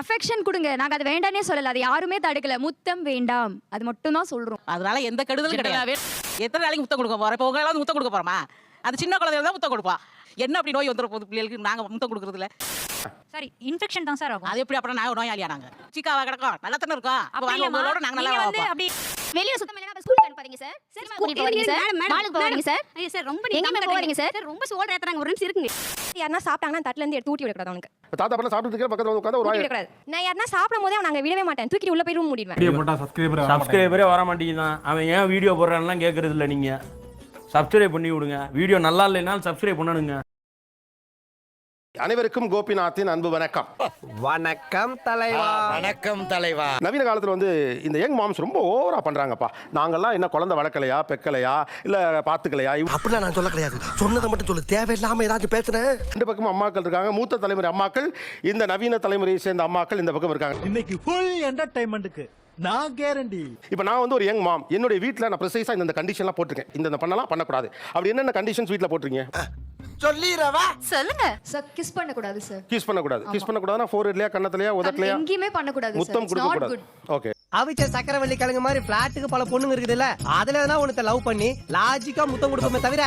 Affection கொடுங்க, நாங்க அது வேண்டானே சொல்லல, அது யாருமே தடுக்கல. முத்தம் வேண்டாம், அது மட்டும் தான் சொல்றோம். அதனால எந்த கெடுதலும் கிடையாது. எத்தனை நாளைக்கு முத்தம் கொடுக்க போறோம்? இப்போ உங்களால முத்தம் கொடுக்க போறோமா? அது சின்ன குழந்தைங்க தான் முத்தம் கொடுப்பா. என்ன அப்படி நோய் வந்துற போது பிள்ளைகளுக்கு? நாங்க முத்தம் கொடுக்கறது இல்ல. சாரி, இன்ஃபெக்ஷன் தான் சார் ஆகும். அது எப்படி அப்புறம் நாங்க நோயாளியா? நாங்க சிக்காவா கிடக்கும், நல்லா தானே இருக்கோம். அப்ப வாங்க உங்களோட நாங்க நல்லா வந்து அப்படி வெளிய சுத்தம் இல்லனா ஸ்கூலுக்கு அனுப்பாதீங்க சார். சினிமா கூட்டிட்டு போறீங்க சார், மாலுக்கு போறீங்க சார். ஐயா சார் ரொம்ப எங்க போறீங்க சார்? ரொம்ப சோல்டர் ஏத்துறாங்க. ஒரு நிமிஷம் இருக்குங்க. யாரனா சாப்பிட்டாங்கன்னா தட்டுல இருந்து எடுத்து ஊட்டி விட கூடாது அவனுக்கு. தாத்தா பண்ண சாப்பிட்டு இருக்க பக்கத்துல வந்து உட்கார்ந்து ஒரு ஊட்டி விட கூடாது. நான் யாரனா சாப்பிடும்போதே நாங்க விடவே மாட்டேன், தூக்கிட்டு உள்ள போய் ரூம் மூடிடுவேன். வீடியோ போட்டா சப்ஸ்கிரைபரே வர மாட்டேங்குதான். அவன் ஏன் வீடியோ போடுறான்லாம் கேட்கறது இல்லை. நீங்க சப்ஸ்கிரைப் பண்ணி விடுங்க. வீடியோ நல்லா இல்லைனாலும் சப்ஸ்கிரைப் பண்ணணுங்க. அனைவருக்கும் கோபிநாத்தின் அன்பு வணக்கம். வணக்கம் தலைவா. வணக்கம் தலைவா. நவீன காலத்துல வந்து இந்த யங் மாம்ஸ் ரொம்ப ஓவரா பண்றாங்கப்பா. நாங்கெல்லாம் என்ன குழந்தை வளர்க்கலையா, பெக்கலையா, இல்ல பாத்துக்கலையா? அப்படிலாம் நான் சொல்ல கிடையாது. சொன்னதை மட்டும் சொல்லு, தேவையில்லாம ஏதாச்சும் பேசுறேன். ரெண்டு பக்கம் அம்மாக்கள் இருக்காங்க. மூத்த தலைமுறை அம்மாக்கள், இந்த நவீன தலைமுறையை சேர்ந்த அம்மாக்கள் இந்த பக்கம் இருக்காங்க. இன்னைக்கு ஃபுல் என்டர்டைன்மெண்ட்க்கு நான் கேரண்டி. இப்போ நான் வந்து ஒரு யங் மாம், என்னுடைய வீட்டில் நான் ப்ரிசைஸா இந்த கண்டிஷன்லாம் போட்டிருக்கேன். இந்த பண்ணலாம், பண்ணக்கூடாது. அப்படி என்னென்ன கண்டிஷன்ஸ் வீட்டில் போட்டிருக்கீங்க? சொல்லிரவா சொல்லுங்க சார். கிஸ் பண்ண கூடாது சார். கிஸ் பண்ணக்கூடாது. கிஸ் பண்ணக்கூடாதுன்னா ஃபோர்ஹெட்லயா, கண்ணத்துலயா, உதட்டலையா? எங்கேயுமே பண்ண கூடாது சார். முத்தம் கொடுக்க கூடாது. ஓகே. அவிச்ச சக்கரவள்ளி கிழங்கு மாதிரி பிளாட்டுக்கு பல பொண்ணுங்க இருக்குதுல்ல, அதுல தான் உனக்கு லவ் பண்ணி லாஜிக்கா முத்தம் கொடுப்போமே தவிர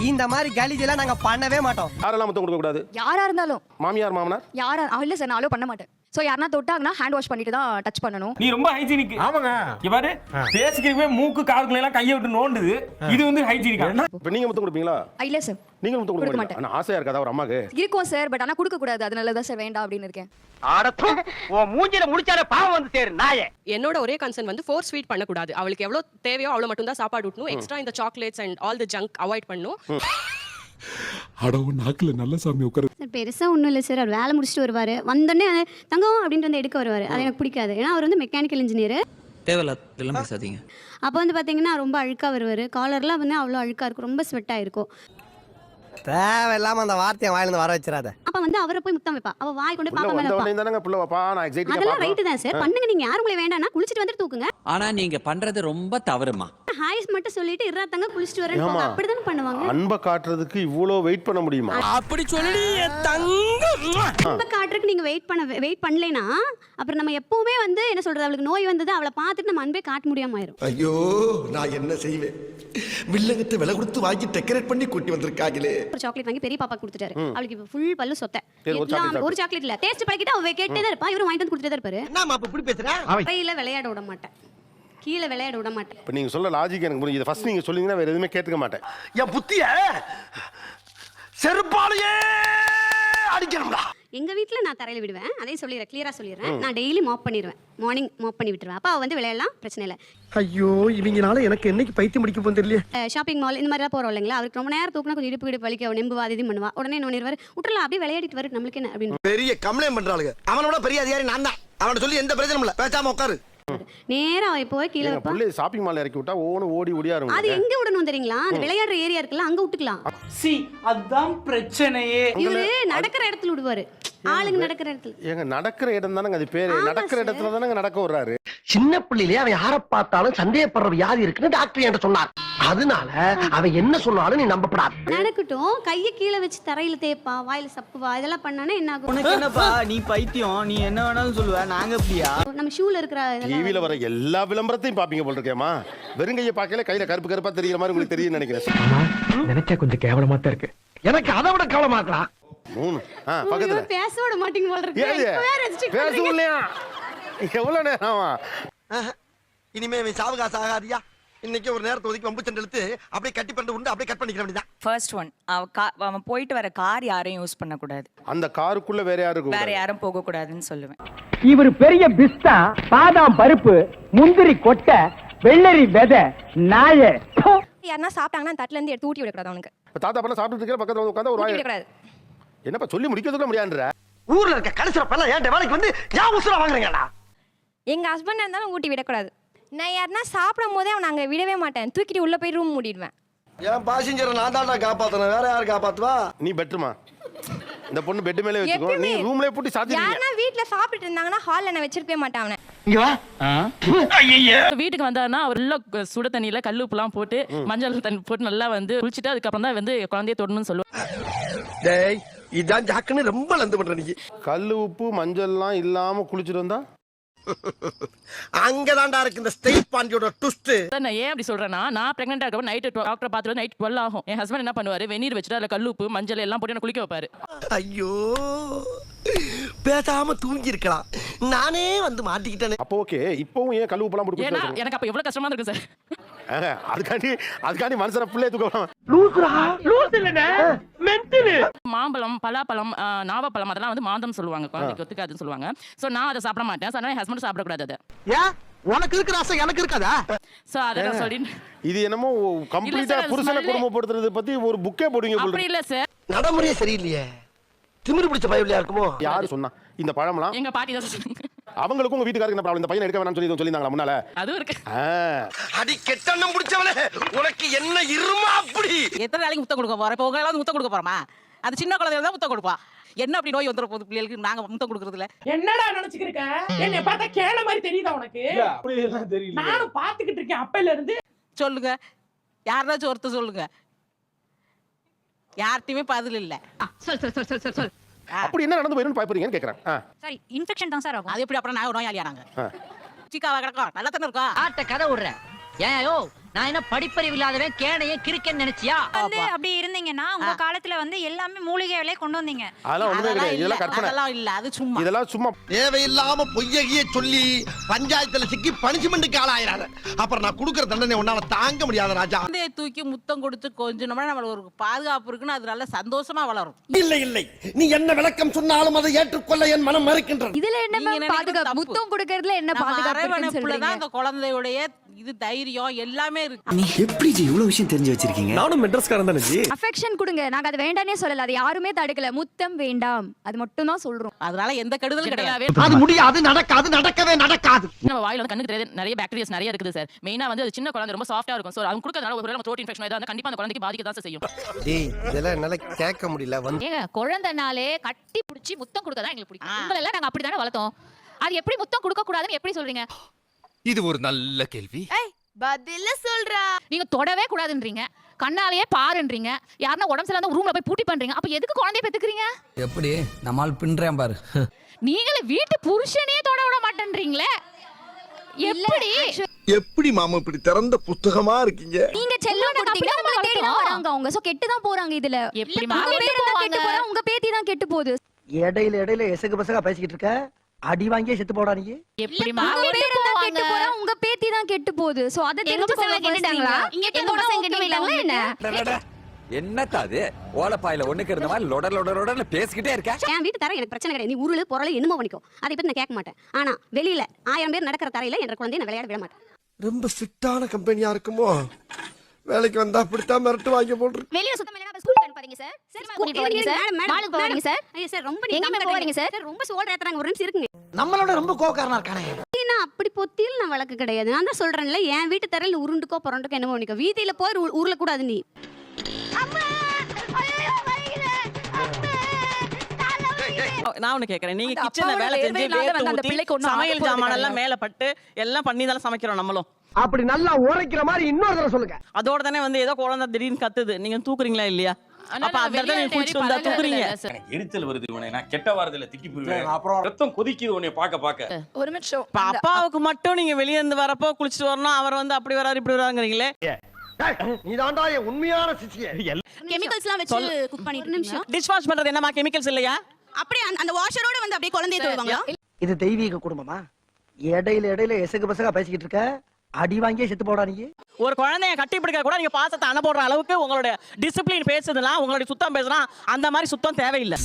இந்த மாதிரி கலீஜெல்லாம் நாங்க பண்ணவே மாட்டோம். யாரெல்லாம் முத்தம் கொடுக்க கூடாது? யாரா இருந்தாலும். மாமியார் மாமனார்? யாரா இல்ல சார், நான் அலோ பண்ண மாட்டேன். சோ யாரனா தொட்டாங்கன்னா ஹேண்ட் வாஷ் பண்ணிட்டு தான் டச் பண்ணனும். நீ ரொம்ப ஹைஜீனிக். ஆமாங்க. இங்க பாரு, பேசிக்கவே மூக்கு காதுக்குள்ள எல்லாம் கையை விட்டு நோண்டுது. இது வந்து ஹைஜீனிக்கா? இப்போ நீங்க முத்தம் கொடுப்பீங்களா? இல்ல சார். நீங்க முத்தம் கொடுக்க மாட்டீங்க. ஆனா ஆசையா இருக்காதா ஒரு அம்மாக்கு? இருக்கும் சார், பட் ஆனா கொடுக்க கூடாது. அதனால தான் சார் வேண்டாம் அப்படின்னு இருக்கேன். ஆடத்து ஓ மூஞ்சில முடிச்சாலே பாவம் வந்து சேரு நாயே. என்னோட ஒரே கன்சர்ன் வந்து ஃபோர்ஸ் ஃபீட் பண்ண கூடாது. அவளுக்கு எவ்வளவு தேவையோ அவ்வளவு மட்டும் தான் சாப்பாடு ஊட்டணும். எக்ஸ்ட்ரா இந்த chocolates and all the junk avoid பண்ணணும். அடவு நாக்குல நல்ல சாமி உட்காரு. சார் பெருசா ஒண்ணும் இல்ல சார். அவர் வேலை முடிச்சிட்டு வருவாரு, வந்தோடனே தங்கம் அப்படின்ட்டு வந்து எடுக்க வருவாரு. அது எனக்கு பிடிக்காது. ஏன்னா அவர் வந்து மெக்கானிக்கல் இன்ஜினியர். தேவையில்லாம் பேசாதீங்க. அப்போ வந்து பாத்தீங்கன்னா ரொம்ப அழுக்கா வருவாரு. காலர்லாம் வந்து அவ்வளோ அழுக்கா இருக்கும், ரொம்ப ஸ்வெட் ஆயிருக்கும். தேவையில்லாம அந்த வார்த்தையை வாயிலிருந்து வர வச்சிராத. அப்ப வந்து அவரை போய் முத்தம் வைப்பா. அவ வாய் கொண்டு பாப்பா மேல வைப்பா. தானங்க புள்ள வாப்பா, நான் எக்ஸைட்டடா அதெல்லாம் ரைட் தான் சார், பண்ணுங்க. நீங்க யாரும் உங்களை வேண்டாம்னா குளிச்சிட்டு வந்து தூக்குங்க. ஆனா நீங்க பண்றது ரொம்ப தவறுமா. ஹாய்ஸ் மட்டும் சொல்லிட்டு இறா தங்க குளிச்சிட்டு வரேன்னு போங்க. அப்படிதான் பண்ணுவாங்க. அன்பை காட்டுறதுக்கு இவ்வளோ வெயிட் பண்ண முடியுமா? அப்படி சொல்லி தங்கம் அன்பை காட்டுறதுக்கு நீங்க வெயிட் பண்ணலைனா அப்புறம் நம்ம எப்பவுமே வந்து என்ன சொல்றது, அவளுக்கு நோய் வந்தது, அவளை பார்த்துட்டு நம்ம அன்பே காட்ட முடியாம ஆயிரும். ஐயோ நான் என்ன செய்வேன்? வில்லங்கத்தை விலை கொடுத்து வாங்கி டெக்கரேட் பண்ணி கூட்டி வந்திருக்காங்களே. ஒரு சாக்லேட் வாங்கி பெரிய பாப்பா கொடுத்துட்டாரு. அவளுக்கு இப்ப ஃபுல் பல்லு சொத்தை. ஒரு சாக்லேட் இல்ல, டேஸ்ட் பழகிட்டு அவ கேட்டே தான் இருப்பா. இவரு வாங்கிட்டு வந்து கொடுத்துட்டே தான் இருப்பாரு. என்னம்மா அப்ப இப்படி பேசுற? கையில விளையாட விட மாட்டேன், கீழே விளையாட விட மாட்டேன். இப்போ நீங்க சொல்ல லாஜிக் எனக்கு புரியுது. ஃபர்ஸ்ட் நீங்க சொல்லிங்கன்னா வேற எதுவுமே கேட்டுக்க மாட்டேன். என் புத்திய செருப்பாலேயே அடிக்கணும்டா. எங்க வீட்ல நான் தரையில விடுவேன். அதையும் சொல்லிடுறேன், கிளியரா சொல்லிடுறேன். நான் டெய்லி மாப் பண்ணிடுவேன். மார்னிங் மாப் பண்ணி விட்டுருவேன். அப்ப அவ வந்து விளையாடலாம், பிரச்சனை இல்லை. ஐயோ இவங்கனால எனக்கு என்னைக்கு பைத்தியம் முடிக்க போகுது தெரியல. ஷாப்பிங் மால் இந்த மாதிரிலாம் போறோம் இல்லைங்களா, அவருக்கு ரொம்ப நேரம் தூக்கினா கொஞ்சம் இடுப்பு வலிக்க, அவன் நெம்பு வாதி பண்ணுவா. உடனே என்ன பண்ணிடுவாரு, விட்டுலாம் அப்படியே விளையாடிட்டு வரு, நம்மளுக்கு என்ன அப்படின்னு. பெரிய கம்ப்ளைண்ட் பண்றாளுங்க. அவனோட பெரிய அதிகாரி நான் தான். அவனை சொல்லி எந்த பிரச்சனையும் இல்ல, பேசாம உட்காரு. நேரா அவ போய் கீழே வைப்பா. புள்ளை ஷாப்பிங் மால் இறக்கி விட்டா ஓடி ஓடியா இருக்கும். அது எங்க விடணும் தெரியுங்களா? அந்த விளையாடுற ஏரியா இருக்குல்ல, அங்க விட்டுக்கலாம். சி அதான் பிரச்சனையே. இவரு நடக்கிற இடத்துல விடுவாரு, ஆளுங்க நடக்கிற இடத்துல. ஏங்க நடக்கிற இடம் தானங்க அது பேரு. நடக்கிற இடத்துல தானங்க நடக்க விடுறாரு. சின்ன பிள்ளையிலே அவன் யாரை பார்த்தாலும் சந்தேகப்படுற வியாதி இருக்குன்னு டாக்டர் என்கிட்ட சொன்னார். அதனால அவன் என்ன சொன்னாலும் நீ நம்பப்படாது. நடக்கட்டும், கையை கீழே வச்சு தரையில தேப்பா, வாயில சப்புவா, இதெல்லாம் பண்ணானே என்ன ஆகும்? உனக்கு என்னப்பா, நீ பைத்தியம், நீ என்ன வேணாலும் சொல்லுவ, நாங்க அப்படியா? நம்ம ஷூல இருக்கிற டிவில வர எல்லா விளம்பரத்தையும் பாப்பீங்க போல இருக்கேம்மா. வெறுங்கையை பார்க்கல கையில கருப்பு கருப்பா தெரியுற மாதிரி உங்களுக்கு தெரியும் நினைக்கிறேன். நினைச்சா கொஞ்சம் கேவலமா தான் இருக்கு. எனக்கு அதை விட கேவலமா இருக்கலாம். பக்கத்துல பேச விட மாட்டீங்க போல இருக்கு. பேசலையா? எவ்வளவு நேரம்? இனிமே இவன் சாவகாச ஆகாதியா. இன்னைக்கு ஒரு நேரத்தை ஒதுக்கி வம்பு சண்டை இழுத்து அப்படியே கட்டி பண்ணிட்டு உண்டு அப்படியே கட் பண்ணிக்க வேண்டியதான். ஃபர்ஸ்ட் ஒன், அவன் போயிட்டு வர கார் யாரையும் யூஸ் பண்ண கூடாது. அந்த காருக்குள்ள வேற யாரும் போக கூடாதுன்னு சொல்லுவேன். இவர் பெரிய பிஸ்தா, பாதாம் பருப்பு, முந்திரி கொட்டை, வெள்ளரி விதை, நாயே. யாரனா சாப்பிட்டாங்கன்னா தட்டுல இருந்து எடுத்து ஊட்டி விட கூடாது அவனுக்கு. தாத்தா பண்ண சாப்பிட்டு இருக்க பக்கத்துல வந்து உட்கார்ந்து ஒரு ஊட்டி விட கூடாது. என்னப்பா சொல்லி முடிக்கிறதுக்குள்ள முடியாதுன்ற? ஊர்ல இருக்க கடைசில பல்ல ஏன் வேலைக்கு வந்து யா உசுர வாங்குறீங்கடா? எங்க ஹஸ்பண்ட் இருந்தாலும் ஊட்டி விடக்கூடாது. நான் யாரனா சாப்பிடும் போதே அவன் அங்கே விடவே மாட்டேன், தூக்கிட்டு உள்ள போய் ரூம் மூடிடுவேன். என் பாசஞ்சரை நான் தான்டா காப்பாத்தணும், வேற யாரு காப்பாத்துவா? நீ பெட்ருமா? இந்த பொண்ணு பெட் மேலே வச்சுக்கோ, நீ ரூம்லயே போட்டு சாத்திடுங்க. யாரனா வீட்ல சாப்பிட்டு இருந்தாங்கன்னா ஹால்ல நான் வச்சிருக்கவே மாட்டேன் அவனை. இங்க வா. வீட்டுக்கு வந்தாருன்னா அவர் உள்ள சுட தண்ணியில கல் உப்புலாம் போட்டு மஞ்சள் தண்ணி போட்டு நல்லா வந்து குளிச்சுட்டு அதுக்கப்புறம் தான் வந்து குழந்தைய தொடணும்னு சொல்லுவாங்க. டேய் இதான் ஜாக்குன்னு ரொம்ப லந்து பண்ற நீ. கல் உப்பு மஞ்சள்லாம் இல்லாம குளிச்சுட்டு வந்தா அங்கதான்டா இருக்கு இந்த ஸ்டேட் பாண்டியோட ட்விஸ்ட். நான் ஏன் அப்படி சொல்றேன்னா, நான் பிரெக்னெண்டா இருக்கப்ப நைட்டு டாக்டர் பார்த்துட்டு நைட் 12 ஆகும். என் ஹஸ்பண்ட் என்ன பண்ணுவாரு, வெந்நீர் வச்சுட்டு அதில் கல்லுப்பு மஞ்சள் எல்லாம் போட்டு என்ன குளிக்க வைப்பாரு. ஐயோ பேசாம தூங்கி இருக்கலாம், நானே வந்து மாட்டிக்கிட்டேனே. அப்போ ஓகே. இப்பவும் ஏன் கல் உப்புலாம் போட்டு ஏன்னா குளிச்சு? எனக்கு அப்ப எவ்வளவு கஷ்டமா இருக்கு சார். அதுக்காண்டி மனுஷனை பிள்ளைய தூக்கலாம். மாம்பழம், பலாப்பழம், நாவப்பழம் அதெல்லாம் வந்து மாந்தம் சொல்லுவாங்க, குழந்தைக்கு ஒத்துக்காதுன்னு சொல்லுவாங்க. சோ நான் அதை சாப்பிட மாட்டேன். சோ என் ஹஸ்பண்ட் சாப்பிடக்கூடாது அதை. ஏன் உனக்கு இருக்கிற ஆசை எனக்கு இருக்காதா? சோ அதை நான் சொல்லி இது என்னமோ கம்ப்ளீட்டா புருஷனை குடும்பப்படுத்துறதை பத்தி ஒரு புக்கே போடுவீங்க போல. அப்படி இல்ல சார், நடைமுறையே சரியில்லையே, திமிரு பிடிச்ச பயவில்லையா இருக்குமோ. யாரு சொன்னா இந்த பழம்லாம்? எங்க பாட்டி தான் சொன்னாங்க. அவங்களுக்கும் உங்க வீட்டுக்காரருக்கு என்ன ப்ராப்ளம்? இந்த பையனை எடுக்க வேணாம்னு சொல்லி சொல்லியிருந்தாங்களா முன்னால? அதுவும் இருக்கு. அடி கெட்டண்ணம் பிடிச்சவளே, உனக்கு என்ன இருமா அப்படி? எத்தனை நாளைக்கு முத்தம் கொடுக்க போறேன்? இப்போ உங்களால முத்தம் கொடுக்க போறோமா? அது சின்ன குழந்தைகள் தான் முத்தம் கொடுப்பா. என்ன அப்படி நோய் வந்துற போது பிள்ளைகளுக்கு நாங்க முத்தம் கொடுக்கறது இல்ல? என்னடா நினைச்சுக்கிருக்க? என்னை பார்த்தா கேள மாதிரி தெரியுதா உனக்கு? அப்படியெல்லாம் தெரியல. நானும் பாத்துக்கிட்டு இருக்கேன் அப்பையில இருந்து. சொல்லுங்க, யாராச்சும் ஒருத்தர் சொல்லுங்க. யார்ட்டையுமே பதில் இல்ல. சொல். அப்படி என்ன நடந்து போயிருன்னு பாய்ப்பறீங்கன்னு கேக்குறேன். சாரி, இன்ஃபெக்ஷன் தான் சார் ஆகும். அது எப்படி அப்புறம் நான் நோயாளியானாங்க? சிக்காவா கிடக்கும், நல்லா தானே இருக்கா? ஆட்ட கதை விடுறேன். ஏயோ நான் என்ன படிப்பறிவு இல்லாதவன் கேனையும் கிறுக்கன்னு நினைச்சியா? அப்படி இருந்தீங்கன்னா உங்க காலத்துல வந்து எல்லாமே மூலிகைகளே கொண்டு வந்தீங்க. அதெல்லாம் ஒண்ணுமே கிடையாது. இதெல்லாம் கற்பனை. அதெல்லாம் இல்ல, அது சும்மா. இதெல்லாம் சும்மா தேவையில்லாம பொய்யகிய சொல்லி பஞ்சாயத்துல சிக்கி பனிஷ்மெண்ட்டுக்கு ஆளாயிராத. அப்புறம் நான் கொடுக்குற தண்டனை உன்னால தாங்க முடியாத ராஜா. குழந்தையை தூக்கி முத்தம் கொடுத்து கொஞ்சம் நம்மளுக்கு ஒரு பாதுகாப்பு இருக்குன்னு அது நல்ல சந்தோஷமா வளரும். இல்லை நீ என்ன விளக்கம் சொன்னாலும் அதை ஏற்றுக்கொள்ள என் மனம் மறுக்கின்றது. இதுல என்ன நீங்க நினைக்கிறது பாதுகாப்பு? தப்பு. முத்தம் கொடுக்கறதுல என்ன நம்ம பாதுகாப்பு இருக்குன்னு அரவணைப்புல தான் சொல்றீங்க? அந்த குழந்தையுடைய இது தைரியம் எல்லாமே இருக்கு. நீ எப்படி இவ்வளவு விஷயம் தெரிஞ்சு வச்சிருக்கீங்க? நானும் மெட்ரஸ்காரன் தானே ஜி. அஃபெக்ஷன் கொடுங்க, நாங்க அது வேண்டானே சொல்லல. அது யாருமே தடுக்கல. முத்தம் வேண்டாம், அது மட்டும் தான் சொல்றோம். அதனால எந்த கெடுதலும் கிடையாது. அது முடியாது, நடக்காது, நடக்கவே நடக்காது. நம்ம வாயில வந்து கண்ணுக்கு தெரியாத நிறைய பாக்டீரியாஸ் நிறைய இருக்குது சார். மெயினா வந்து அது சின்ன குழந்தை ரொம்ப சாஃப்ட்டா இருக்கும். சோ அவங்க கொடுக்கறதால ஒரு நம்ம த்ரோட் இன்ஃபெக்ஷன் ஏதாவது கண்டிப்பா அந்த குழந்தைக்கு பாதிக்க தான் செய்யும். டேய் இதெல்லாம் என்னால கேட்க முடியல. ஏங்க, குழந்தைனாலே கட்டி பிடிச்சி முத்தம் கொடுக்க தான் எங்களுக்கு பிடிக்கும். உங்களை எல்லாம் நாங்க அப்படிதானே வளர்த்தோம். அது எப்படி முத்தம் கொடுக்க கூடாதுன்னு எப்படி சொல்றீங்க? இது ஒரு நல்ல கேள்வி. பதில சொல்றா. நீங்க தொடவே கூடாதுன்றீங்க, கண்ணாலேயே பாருன்றீங்க, யாருன்னா உடம்பு சரியில்லாம ரூம்ல போய் பூட்டி பண்றீங்க. அப்ப எதுக்கு குழந்தைய பெத்துக்கிறீங்க? எப்படி நம்மால் பின்றேன் பாரு. நீங்களே வீட்டு புருஷனே தொட விட மாட்டேன்றீங்களே, எப்படி மாமா இப்படி திறந்த புத்தகமா இருக்கீங்க? நீங்க செல்லம் கொடுத்தீங்கன்னா உங்களை தேடி தான் வராங்க அவங்க. சோ கெட்டு தான் போறாங்க. இதுல எப்படி கெட்டு போறா? உங்க பேத்தி தான் கெட்டு போகுது. இடையில எசகு பசகா பேசிக்கிட்டு இருக்க, அடி வாங்கியே செத்து போடா நீ. எப்படி கெட்டு போறா? உங்க பேத்தி தான் கெட்டு போகுது. சோ அத தெரிஞ்சு பசங்க கேட்டுட்டாங்களா? இங்க பசங்க கேட்டுட்டாங்களா என்ன? என்னத்தாது ஓலப்பாயில ஒண்ணுக்கு இருந்த மாதிரி லொடல பேசிக்கிட்டே இருக்க. என் வீட்டு தர எனக்கு பிரச்சனை கிடையாது. நீ உருளு பொருளை என்னமோ பண்ணிக்கோ, அதை பத்தி நான் கேட்க மாட்டேன். ஆனா வெளியில 1000 பேர் நடக்கிற தரையில என்ற குழந்தைய நான் விளையாட விட மாட்டேன். ரொம்ப ஸ்ட்ரிக்டான கம்பெனியா இருக்குமோ? வேலைக்கு வந்தா அப்படித்தான் மிரட்டு வாங்கி போட்டுருக்கு. வெளிய சுத்தம் இல்லனா ஸ்கூல் அனுப்பாதீங்க சார். சரிமா கூட்டிட்டு வரீங்க சார். மாலுக்கு போறீங்க சார். ஐயோ சார் ரொம்ப எங்க போறீங்க சார்? ரொம்ப சோல்டர் ஏத்துறாங்க. ஒரு நிமிஷம் இருக்குங்க. நம்மளோட ரொம்ப கோக்காரனா இருக்கானே. நான் அப்படி பொத்தியில் நான் வழக்கு கிடையாது. நான் தான் சொல்றேன்ல, என் வீட்டு தரையில உருண்டுக்கோ புரண்டுக்கோ என்னமோ பண்ணிக்கோ, வீதியில போய் உருள கூடாது நீ. நான் ஒண்ணு கேக்குறேன், நீங்க கிச்சன்ல வேலை செஞ்சு அந்த பிள்ளைக்கு ஒண்ணு சமையல் ஜாமான் எல்லாம் மேல பட்டு எல்லாம் பண்ணி தான் சமைக்கிறோம் நம்மளும். அப்படி நல்லா உரைக்கிற மாதிரி இன்னொரு தடவை சொல்லுங்க. அதோட தானே வந்து ஏதோ குழந்தை திடீர்னு கத்துது, நீங்க தூக்குறீங்களா இல்லையா? அப்ப அந்த இடத்துல நீங்க குளிச்சிட்டு வந்தா தூக்குறீங்க. எரிச்சல் வருது உனே, நான் கெட்ட வாரத்துல திக்கி போடுவேன். அப்புறம் ரத்தம் கொதிக்குது உன்னை பாக்க. ஒரு நிமிஷம். அப்பாவுக்கு மட்டும் நீங்க வெளிய இருந்து வரப்போ குளிச்சிட்டு வரணும், அவர் வந்து அப்படி வராரு இப்படி வராங்கறீங்களே. நீதான்டா என் உண்மையான சிசியே. கெமிக்கல்ஸ்லாம் வச்சு குக் பண்ணிட்டு நிமிஷம். டிஷ் வாஷ் பண்றது என்னமா கெமிக்கல்ஸ் இல்லையா? அப்படியே அந்த வாஷரோட வந்து அப்படியே குழந்தைய தொடுவாங்களா? இது தெய்வீக குடும்பமா? இடையில எசகு பசகா பேசிக்கிட்டு இருக்க, அடி வாங்கியே செத்து போடா நீ. ஒரு குழந்தைய கட்டி பிடிக்க கூட நீங்க பாசத்தை அனுப்புற அளவுக்கு உங்களோட டிசிப்ளின் பேசுதுலாம், உங்களுடைய சுத்தம் பேசுனா அந்த மாதிரி சுத்தம் தேவையில்லை.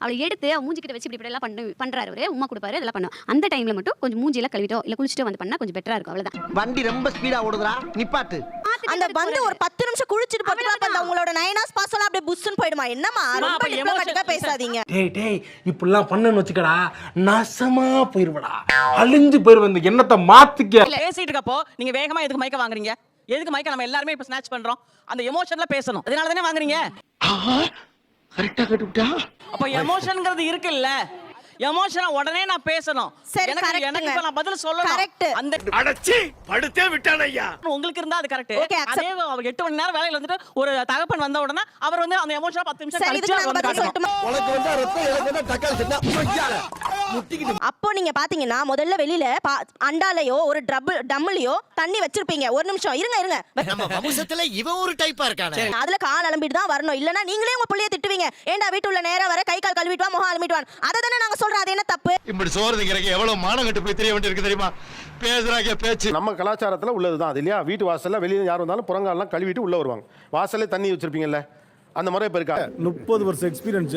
அவளை எடுத்து மூஞ்சிக்கிட்ட வச்சு இப்படி எல்லாம் பண்றாரு அவரு. உமா கொடுப்பாரு, அதெல்லாம் பண்ணும். அந்த டைம்ல மட்டும் கொஞ்சம் மூஞ்சில கழுவிட்டோ இல்ல குளிச்சுட்டு வந்து பண்ணா கொஞ்சம் பெட்டரா இருக்கும். அவ்வளவுதான். வண்டி ரொம்ப ஸ்பீடா ஓடுதுடா, நிப்பாட்டு. அந்த வந்து ஒரு 10 நிமிஷம் குளிச்சிட்டு பார்த்தா உங்களோட நைனாஸ் பாஸ்லாம் அப்படியே புஷ்ன்னு போய்டுமா? என்னமா ரொம்ப டிப்ளமேட்டிக்கா பேசாதீங்க. டேய் இப்படிலாம் பண்ணன்னு வச்சுக்கடா, நாசமா போயிருவடா, அழிஞ்சு போயிருவ. இந்த எண்ணத்தை மாத்திக்க. பேசிட்டு இருக்கப்போ நீங்க வேகமா எதுக்கு மைக்க வாங்குறீங்க? எதுக்கு மைக்க நம்ம எல்லாருமே இப்ப ஸ்நாட்ச் பண்றோம்? அந்த எமோஷன்ல பேசணும், அதனால தானே வாங்குறீங்க. கரெக்டா கட்டுட்டா. அப்ப எமோஷன்ங்கிறது இருக்குல்ல, எமோஷனா உடனே நான் பேசணும். சரி, எனக்கு correct எனக்கு ங்க. இப்ப நான் பதில் சொல்லணும். Correct. அந்த அடச்சி படுத்தே விட்டான் ஐயா. உங்களுக்கு இருந்தா அது கரெக்ட். Okay, accept. அதே அவர் 8 மணி நேரம் வேலையில வந்துட்டு ஒரு தகப்பன் வந்த உடனே அவர் வந்து அந்த எமோஷனா 10 நிமிஷம் சரி, கழிச்சு இதுக்கு நாங்க அவர் வந்து பதில் காட்டணும். சொல்லட்டுமா? உனக்கு வந்தா ரத்தம் எனக்கு வந்தா தக்காளி சட்னா முட்டிக்கிட்டு அப்போ நீங்க பாத்தீங்கன்னா முதல்ல வெளியில அண்டாலையோ ஒரு டம்மிலையோ தண்ணி வச்சிருப்பீங்க. ஒரு நிமிஷம் இருங்க நம்ம வம்சத்துல இவன் ஒரு டைப்பா இருக்கானே. அதுல கால் அலம்பிட்டு தான் வரணும். இல்லனா நீங்களே உங்க புள்ளைய திட்டுவீங்க. ஏண்டா வீட்டுள்ள நேரா வர கை கால் கழுவிட்டு வா, முகம் அலம்பிட்டு வா. அத தானே நாங்க சொல்றோம். அது என்ன தப்பு? இப்படி சோறு திங்கிறக்கு எவ்வளவு மானம் கட்டு போய் தெரிய வேண்டியிருக்கு தெரியுமா? பேசுறாங்க பேச்சு. நம்ம கலாச்சாரத்துல உள்ளதுதான் அது இல்லையா? வீட்டு வாசல்ல வெளியே யார் வந்தாலும் புறங்காலாம் கழுவிட்டு உள்ள வருவாங்க. வாசல்ல தண்ணி வச்சிருப்பீங்கல்ல, அந்த முறை இப்ப இருக்கா? 30 வருஷம் எக்ஸ்பீரியன்ஸ்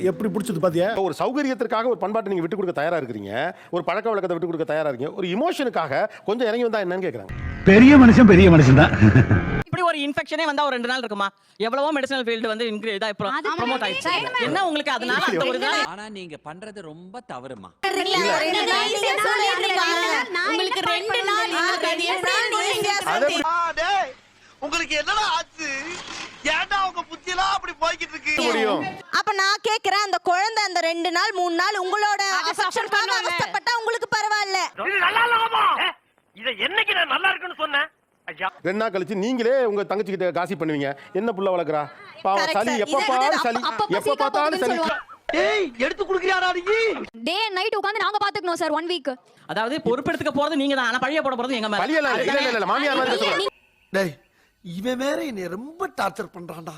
எப்படி பிடிச்சது பாத்தியா? ஒரு சௌகரியத்திற்காக ஒரு பண்பாட்டை நீங்க விட்டு கொடுக்க தயாரா இருக்கிறீங்க, ஒரு பழக்க வழக்கத்தை விட்டு கொடுக்க தயாரா இருக்கீங்க, ஒரு இமோஷனுக்காக கொஞ்சம் இறங்கி வந்தா என்னன்னு கேக்குறாங்க. பெரிய மனுஷன் தான். இப்படி ஒரு இன்ஃபெக்ஷனே வந்தா ஒரு 2 நாள் இருக்குமா? எவ்வளவோ மெடிசினல் ஃபீல்ட் வந்து இதா ப்ரோமோட் ஆயிடுச்சு. என்ன உங்களுக்கு அதனால அந்த ஒரு நாள் ஆனா நீங்க பண்றது ரொம்ப தவறுமா. உங்களுக்கு 2 நாள் டேய் உங்களுக்கு என்னடா ஆச்சு? ஏன்டா உங்க புத்தியெல்லாம் அப்படி போய்கிட்டு இருக்கு? முடியும். அப்ப நான் கேக்குறேன், அந்த குழந்தை அந்த 2 நாள் 3 நாள் உங்களோட அஃபெக்ஷனுக்காக அவஸ்தைப்பட்டா உங்களுக்கு பரவாயில்ல. இத என்னைக்கு நான் நல்லா இருக்குன்னு சொன்னேன்? 2 நாள் கழிச்சு நீங்களே உங்க தங்கச்சி கிட்ட காசி பண்ணுவீங்க. என்ன புள்ள வளர்க்கறா? பாவம் Correct, சளி sir. எப்ப பாரு சளி, எப்ப பார்த்தாலும் சளி. டேய் எடுத்து குடுக்குறியாடா நீ? டே அண்ட் நைட் உட்கார்ந்து நாங்க பாத்துக்கணும் சார் 1 வீக். அதாவது பொறுப்பெடுத்துக்க போறது நீங்க தான். ஆனா பழிய போட போறது எங்க மேல. பழியல இல்ல மாமியார் மாதிரி சொல்றேன். டேய் இவன் வேற என்னை ரொம்ப டார்ச்சர் பண்றான்டா.